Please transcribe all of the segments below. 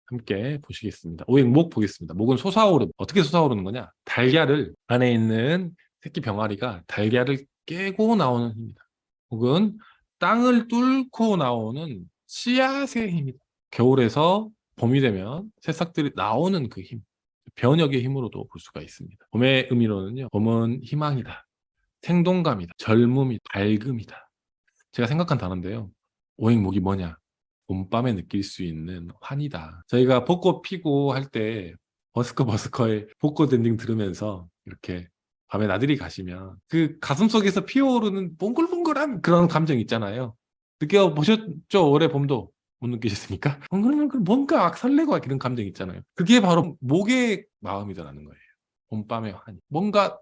함께 보시겠습니다. 오행목 보겠습니다. 목은 솟아오르. 어떻게 솟아오르는 거냐? 달걀을 안에 있는 새끼 병아리가 달걀을 깨고 나오는 힘이다. 혹은 땅을 뚫고 나오는 씨앗의 힘이다. 겨울에서 봄이 되면 새싹들이 나오는 그 힘. 변혁의 힘으로도 볼 수가 있습니다. 봄의 의미로는요. 봄은 희망이다. 생동감이다. 젊음이다. 밝음이다. 제가 생각한 단어인데요. 오행목이 뭐냐? 봄밤에 느낄 수 있는 환희다. 저희가 벚꽃 피고 할 때 버스커의 벚꽃 엔딩 들으면서 이렇게 밤에 나들이 가시면 그 가슴속에서 피어오르는 몽글몽글한 그런 감정 있잖아요. 느껴보셨죠? 올해 봄도 못 느끼셨습니까? 몽글몽글 뭔가 막 설레고 막 이런 감정 있잖아요. 그게 바로 목의 마음이다라는 거예요. 봄밤의 환희. 뭔가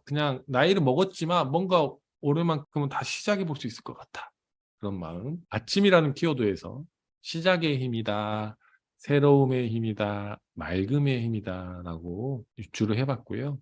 그냥 나이를 먹었지만 뭔가 올해만큼은 다시 시작해 볼 수 있을 것 같아. 그런 마음. 아침이라는 키워드에서 시작의 힘이다, 새로움의 힘이다, 맑음의 힘이다 라고 유추를 해봤고요.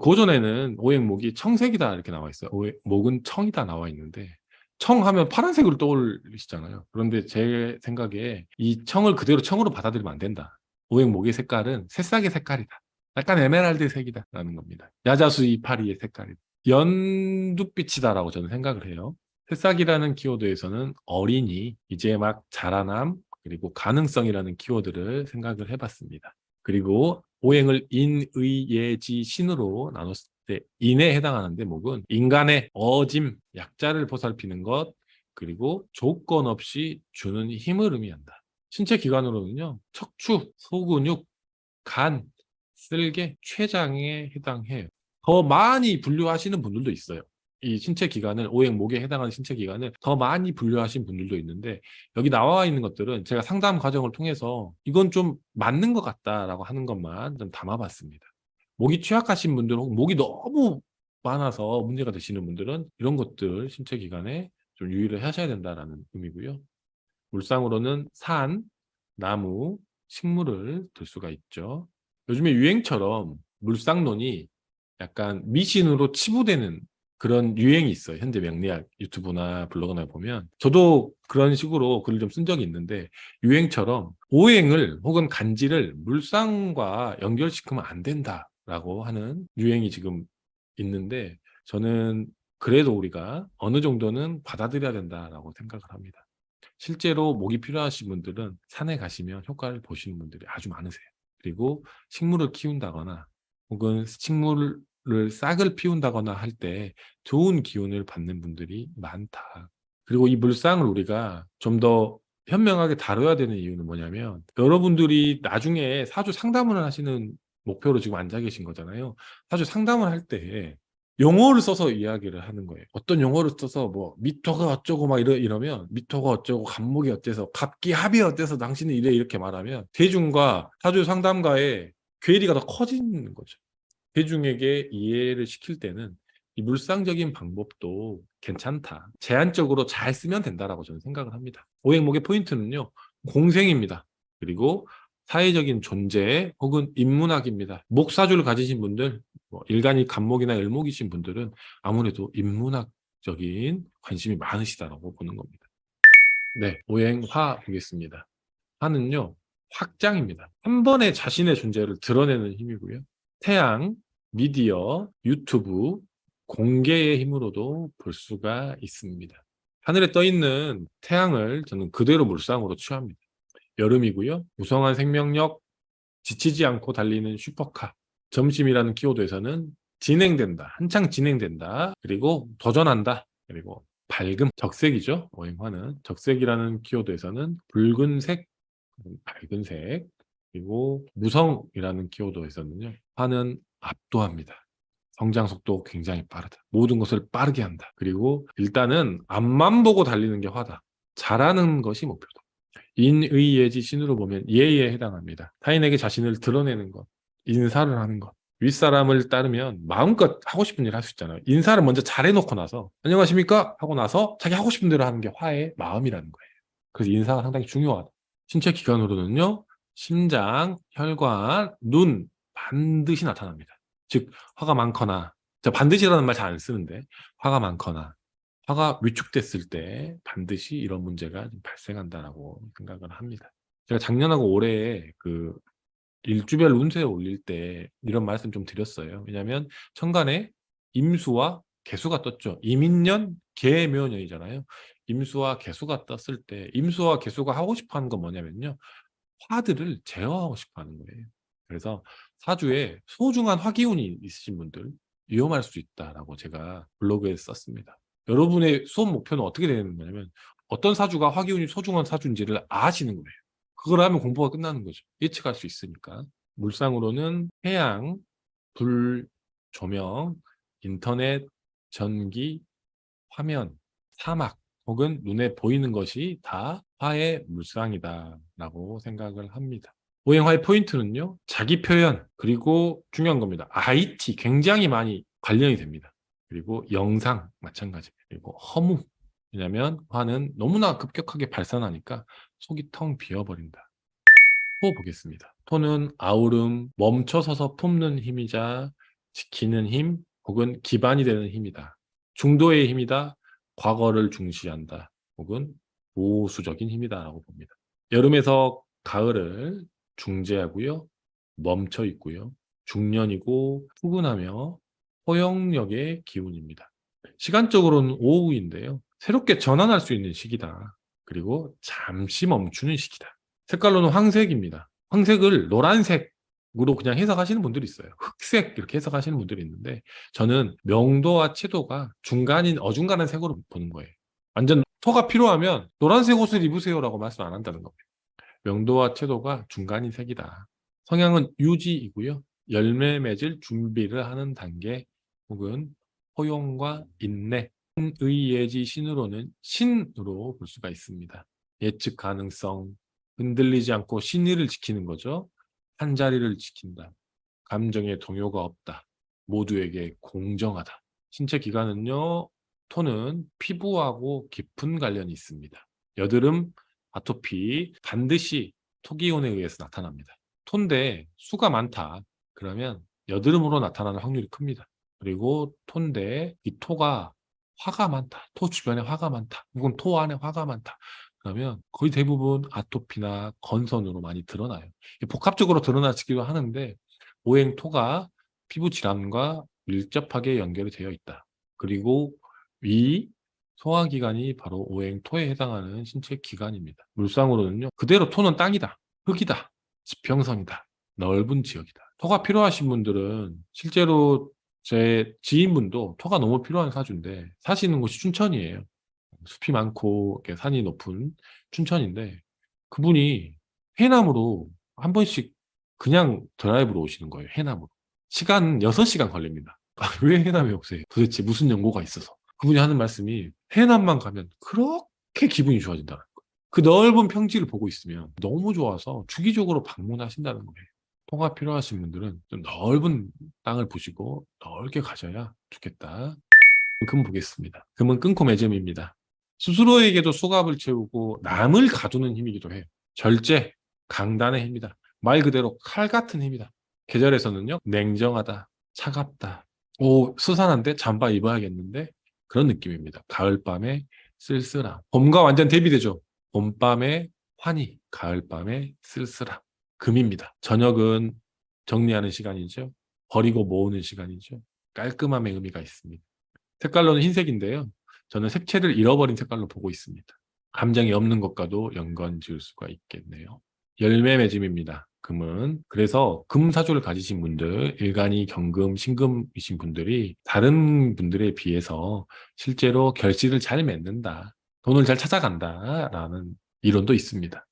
고전에는 오행목이 청색이다 이렇게 나와 있어요. 목은 청이다 나와 있는데 청 하면 파란색으로 떠올리시잖아요. 그런데 제 생각에 이 청을 그대로 청으로 받아들이면 안 된다. 오행목의 색깔은 새싹의 색깔이다. 약간 에메랄드 색이다라는 겁니다. 야자수 이파리의 색깔이다. 연두빛이다라고 저는 생각을 해요. 새싹이라는 키워드에서는 어린이, 이제 막 자라남, 그리고 가능성이라는 키워드를 생각을 해봤습니다. 그리고 오행을 인, 의, 예, 지, 신으로 나눴을 때 인에 해당하는데 목은 인간의 어짐, 약자를 보살피는 것, 그리고 조건 없이 주는 힘을 의미한다. 신체 기관으로는요, 척추, 소근육, 간, 쓸개, 췌장에 해당해요. 더 많이 분류하시는 분들도 있어요. 이 신체 기관을, 오행, 목에 해당하는 신체 기관을 더 많이 분류하신 분들도 있는데, 여기 나와 있는 것들은 제가 상담 과정을 통해서 이건 좀 맞는 것 같다라고 하는 것만 좀 담아봤습니다. 목이 취약하신 분들, 혹은 목이 너무 많아서 문제가 되시는 분들은 이런 것들 신체 기관에 좀 유의를 하셔야 된다라는 의미고요. 물상으로는 산, 나무, 식물을 들 수가 있죠. 요즘에 유행처럼 물상론이 약간 미신으로 치부되는 그런 유행이 있어요. 현대 명리학 유튜브나 블로그나 보면. 저도 그런 식으로 글을 좀 쓴 적이 있는데, 유행처럼 오행을 혹은 간지를 물상과 연결시키면 안 된다라고 하는 유행이 지금 있는데, 저는 그래도 우리가 어느 정도는 받아들여야 된다라고 생각을 합니다. 실제로 목이 필요하신 분들은 산에 가시면 효과를 보시는 분들이 아주 많으세요. 그리고 식물을 키운다거나 혹은 식물을 싹을 피운다거나 할 때 좋은 기운을 받는 분들이 많다. 그리고 이 물상을 우리가 좀 더 현명하게 다뤄야 되는 이유는 뭐냐면, 여러분들이 나중에 사주 상담을 하시는 목표로 지금 앉아 계신 거잖아요. 사주 상담을 할 때 용어를 써서 이야기를 하는 거예요. 어떤 용어를 써서 뭐 미토가 어쩌고 막 이러면 미토가 어쩌고 갑목이 어때서 갑기합이 어때서 당신은 이래 이렇게 말하면 대중과 사주 상담가의 괴리가 더 커지는 거죠. 대중에게 이해를 시킬 때는 이 물상적인 방법도 괜찮다. 제한적으로 잘 쓰면 된다라고 저는 생각을 합니다. 오행목의 포인트는요, 공생입니다. 그리고 사회적인 존재 혹은 인문학입니다. 목사주를 가지신 분들, 뭐 일간이 간목이나 을목이신 분들은 아무래도 인문학적인 관심이 많으시다라고 보는 겁니다. 네, 오행화 보겠습니다. 화는요, 확장입니다. 한 번에 자신의 존재를 드러내는 힘이고요. 태양, 미디어, 유튜브, 공개의 힘으로도 볼 수가 있습니다. 하늘에 떠 있는 태양을 저는 그대로 물상으로 취합니다. 여름이고요. 무성한 생명력, 지치지 않고 달리는 슈퍼카. 점심이라는 키워드에서는 진행된다, 한창 진행된다, 그리고 도전한다, 그리고 밝음, 적색이죠. 오행화는 적색이라는 키워드에서는 붉은색, 밝은색, 그리고 무성이라는 키워드에서는요, 화는 압도합니다. 성장 속도 굉장히 빠르다. 모든 것을 빠르게 한다. 그리고 일단은 앞만 보고 달리는 게 화다. 잘하는 것이 목표다. 인의예지 신으로 보면 예에 해당합니다. 타인에게 자신을 드러내는 것, 인사를 하는 것. 윗사람을 따르면 마음껏 하고 싶은 일 할 수 있잖아요. 인사를 먼저 잘해놓고 나서 안녕하십니까? 하고 나서 자기 하고 싶은 대로 하는 게 화의 마음이라는 거예요. 그래서 인사가 상당히 중요하다. 신체 기관으로는요, 심장, 혈관, 눈 반드시 나타납니다. 즉 화가 많거나, 제가 반드시라는 말 잘 안 쓰는데, 화가 많거나 화가 위축됐을 때 반드시 이런 문제가 발생한다라고 생각을 합니다. 제가 작년하고 올해 그 일주별 운세 올릴 때 이런 말씀 좀 드렸어요. 왜냐하면 천간에 임수와 개수가 떴죠. 임인년, 개묘년이잖아요. 임수와 개수가 떴을 때 임수와 개수가 하고 싶어 하는 건 뭐냐면요. 화들을 제어하고 싶어 하는 거예요. 그래서 사주에 소중한 화기운이 있으신 분들 위험할 수 있다라고 제가 블로그에 썼습니다. 여러분의 수업 목표는 어떻게 되는 거냐면 어떤 사주가 화기운이 소중한 사주인지를 아시는 거예요. 그걸 하면 공부가 끝나는 거죠. 예측할 수 있으니까. 물상으로는 해양, 불, 조명, 인터넷, 전기, 화면, 사막 혹은 눈에 보이는 것이 다 화의 물상이다라고 생각을 합니다. 오행화의 포인트는요. 자기 표현 그리고 중요한 겁니다. IT 굉장히 많이 관련이 됩니다. 그리고 영상 마찬가지. 그리고 허무. 왜냐하면 화는 너무나 급격하게 발산하니까 속이 텅 비어버린다. 토 보겠습니다. 토는 아우름, 멈춰서서 품는 힘이자 지키는 힘 혹은 기반이 되는 힘이다. 중도의 힘이다. 과거를 중시한다. 혹은 보수적인 힘이다라고 봅니다. 여름에서 가을을 중재하고요. 멈춰 있고요. 중년이고 푸근하며 포용력의 기운입니다. 시간적으로는 오후인데요. 새롭게 전환할 수 있는 시기다. 그리고 잠시 멈추는 시기다. 색깔로는 황색입니다. 황색을 노란색으로 그냥 해석하시는 분들이 있어요. 흑색 이렇게 해석하시는 분들이 있는데 저는 명도와 채도가 중간인 어중간한 색으로 보는 거예요. 완전 토가 필요하면 노란색 옷을 입으세요라고 말씀 안 한다는 겁니다. 명도와 채도가 중간인 색이다. 성향은 유지이고요. 열매 맺을 준비를 하는 단계 혹은 포용과 인내, 의예지 신으로는 신으로 볼 수가 있습니다. 예측 가능성, 흔들리지 않고 신의를 지키는 거죠. 한 자리를 지킨다. 감정의 동요가 없다. 모두에게 공정하다. 신체 기관은요, 토는 피부하고 깊은 관련이 있습니다. 여드름, 아토피 반드시 토기온에 의해서 나타납니다. 토인데 수가 많다. 그러면 여드름으로 나타나는 확률이 큽니다. 그리고 토인데 이 토가 화가 많다. 토 주변에 화가 많다. 혹은 토 안에 화가 많다. 그러면 거의 대부분 아토피나 건선으로 많이 드러나요. 복합적으로 드러나기도 하는데 오행토가 피부 질환과 밀접하게 연결이 되어 있다. 그리고 위, 소화기관이 바로 오행토에 해당하는 신체 기관입니다. 물상으로는요. 그대로 토는 땅이다. 흙이다. 지평선이다. 넓은 지역이다. 토가 필요하신 분들은 실제로 제 지인분도 토가 너무 필요한 사주인데 사시는 곳이 춘천이에요. 숲이 많고 산이 높은 춘천인데 그분이 해남으로 한 번씩 그냥 드라이브로 오시는 거예요. 해남으로. 시간 6시간 걸립니다. 왜 해남에 오세요? 도대체 무슨 연고가 있어서? 그분이 하는 말씀이 해남만 가면 그렇게 기분이 좋아진다는 거예요. 그 넓은 평지를 보고 있으면 너무 좋아서 주기적으로 방문하신다는 거예요. 통화 필요하신 분들은 좀 넓은 땅을 보시고 넓게 가셔야 좋겠다. 금 보겠습니다. 금은 끊고 매점입니다. 스스로에게도 수갑을 채우고 남을 가두는 힘이기도 해요. 절제, 강단의 힘이다. 말 그대로 칼 같은 힘이다. 계절에서는요, 냉정하다, 차갑다. 오, 스산한데 잠바 입어야겠는데? 그런 느낌입니다. 가을밤에 쓸쓸함. 봄과 완전 대비되죠. 봄밤에 환희, 가을밤에 쓸쓸함. 금입니다. 저녁은 정리하는 시간이죠. 버리고 모으는 시간이죠. 깔끔함의 의미가 있습니다. 색깔로는 흰색인데요. 저는 색채를 잃어버린 색깔로 보고 있습니다. 감정이 없는 것과도 연관 지을 수가 있겠네요. 열매 맺음입니다. 금은. 그래서 금사주를 가지신 분들, 일간이 경금, 신금이신 분들이 다른 분들에 비해서 실제로 결실을 잘 맺는다. 돈을 잘 찾아간다라는 이론도 있습니다.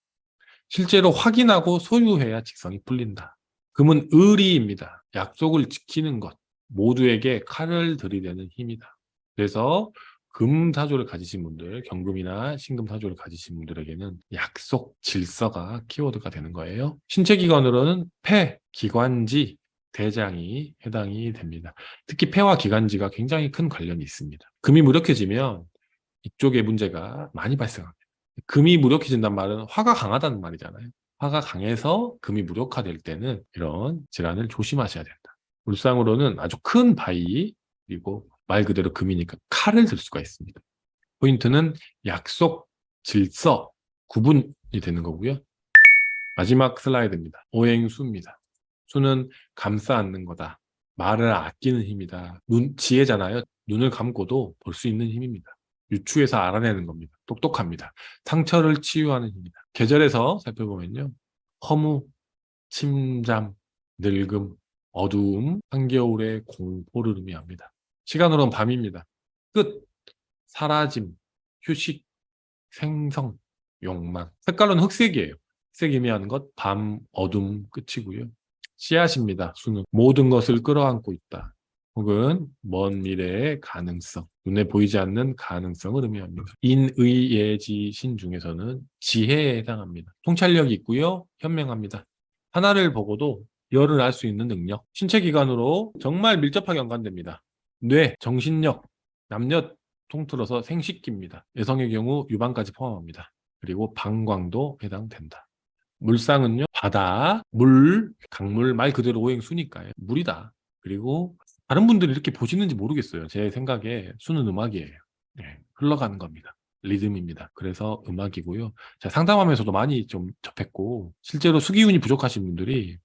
실제로 확인하고 소유해야 직성이 풀린다. 금은 의리입니다. 약속을 지키는 것. 모두에게 칼을 들이대는 힘이다. 그래서 금사조를 가지신 분들, 경금이나 신금사조를 가지신 분들에게는 약속, 질서가 키워드가 되는 거예요. 신체기관으로는 폐, 기관지, 대장이 해당이 됩니다. 특히 폐와 기관지가 굉장히 큰 관련이 있습니다. 금이 무력해지면 이쪽에 문제가 많이 발생합니다. 금이 무력해진다는 말은 화가 강하다는 말이잖아요. 화가 강해서 금이 무력화될 때는 이런 질환을 조심하셔야 된다. 물상으로는 아주 큰 바위, 그리고 말 그대로 금이니까 칼을 들 수가 있습니다. 포인트는 약속, 질서, 구분이 되는 거고요. 마지막 슬라이드입니다. 오행수입니다. 수는 감싸 안는 거다. 말을 아끼는 힘이다. 지혜잖아요. 눈을 감고도 볼 수 있는 힘입니다. 유추해서 알아내는 겁니다. 똑똑합니다. 상처를 치유하는 힘이다. 계절에서 살펴보면요. 허무, 침잠, 늙음, 어두움, 한겨울의 공포를 의미합니다. 시간으로는 밤입니다. 끝, 사라짐, 휴식, 생성, 욕망. 색깔로는 흑색이에요. 흑색 의미하는 것, 밤, 어둠, 끝이고요. 씨앗입니다. 수는 모든 것을 끌어안고 있다. 혹은 먼 미래의 가능성, 눈에 보이지 않는 가능성을 의미합니다. 인의예지신 중에서는 지혜에 해당합니다. 통찰력이 있고요. 현명합니다. 하나를 보고도 열을 알 수 있는 능력, 신체 기관으로 정말 밀접하게 연관됩니다. 뇌, 정신력, 남녀 통틀어서 생식기입니다. 여성의 경우 유방까지 포함합니다. 그리고 방광도 해당된다. 물상은요, 바다, 물, 강물, 말 그대로 오행수니까요. 물이다. 그리고 다른 분들이 이렇게 보시는지 모르겠어요. 제 생각에 수는 음악이에요. 네, 흘러가는 겁니다. 리듬입니다. 그래서 음악이고요. 제가 상담하면서도 많이 좀 접했고, 실제로 수기운이 부족하신 분들이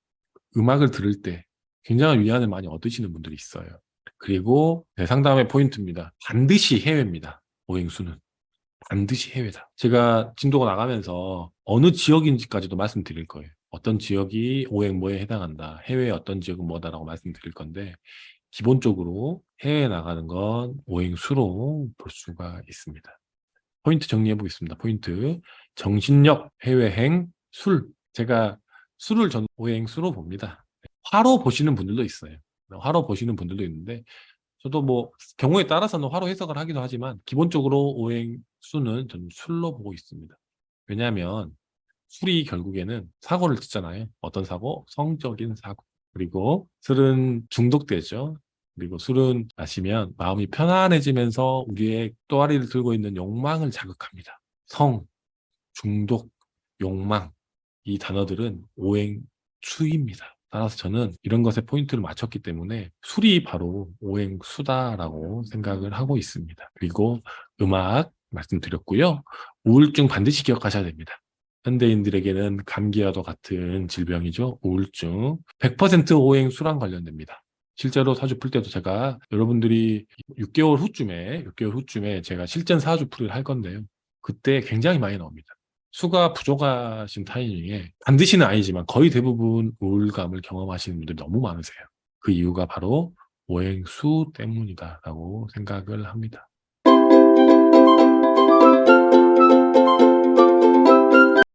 음악을 들을 때 굉장한 위안을 많이 얻으시는 분들이 있어요. 그리고 상담의 포인트입니다. 반드시 해외입니다. 오행수는. 반드시 해외다. 제가 진도가 나가면서 어느 지역인지까지도 말씀드릴 거예요. 어떤 지역이 오행 뭐에 해당한다. 해외의 어떤 지역은 뭐다라고 말씀드릴 건데 기본적으로 해외에 나가는 건 오행수로 볼 수가 있습니다. 포인트 정리해 보겠습니다. 포인트. 정신력, 해외행, 술. 제가 술을 전 오행수로 봅니다. 화로 보시는 분들도 있어요. 화로 보시는 분들도 있는데 저도 뭐 경우에 따라서는 화로 해석을 하기도 하지만 기본적으로 오행수는 저는 술로 보고 있습니다. 왜냐하면 술이 결국에는 사고를 짓잖아요. 어떤 사고? 성적인 사고. 그리고 술은 중독되죠. 그리고 술은 마시면 마음이 편안해지면서 우리의 또아리를 들고 있는 욕망을 자극합니다. 성, 중독, 욕망 이 단어들은 오행수입니다. 따라서 저는 이런 것에 포인트를 맞췄기 때문에 술이 바로 오행수다라고 생각을 하고 있습니다. 그리고 음악 말씀드렸고요. 우울증 반드시 기억하셔야 됩니다. 현대인들에게는 감기와도 같은 질병이죠. 우울증. 100% 오행수랑 관련됩니다. 실제로 사주 풀 때도 제가 여러분들이 6개월 후쯤에 제가 실전 사주 풀이를 할 건데요. 그때 굉장히 많이 나옵니다. 수가 부족하신 타이밍에 반드시는 아니지만 거의 대부분 우울감을 경험하시는 분들이 너무 많으세요. 그 이유가 바로 오행수 때문이다라고 생각을 합니다.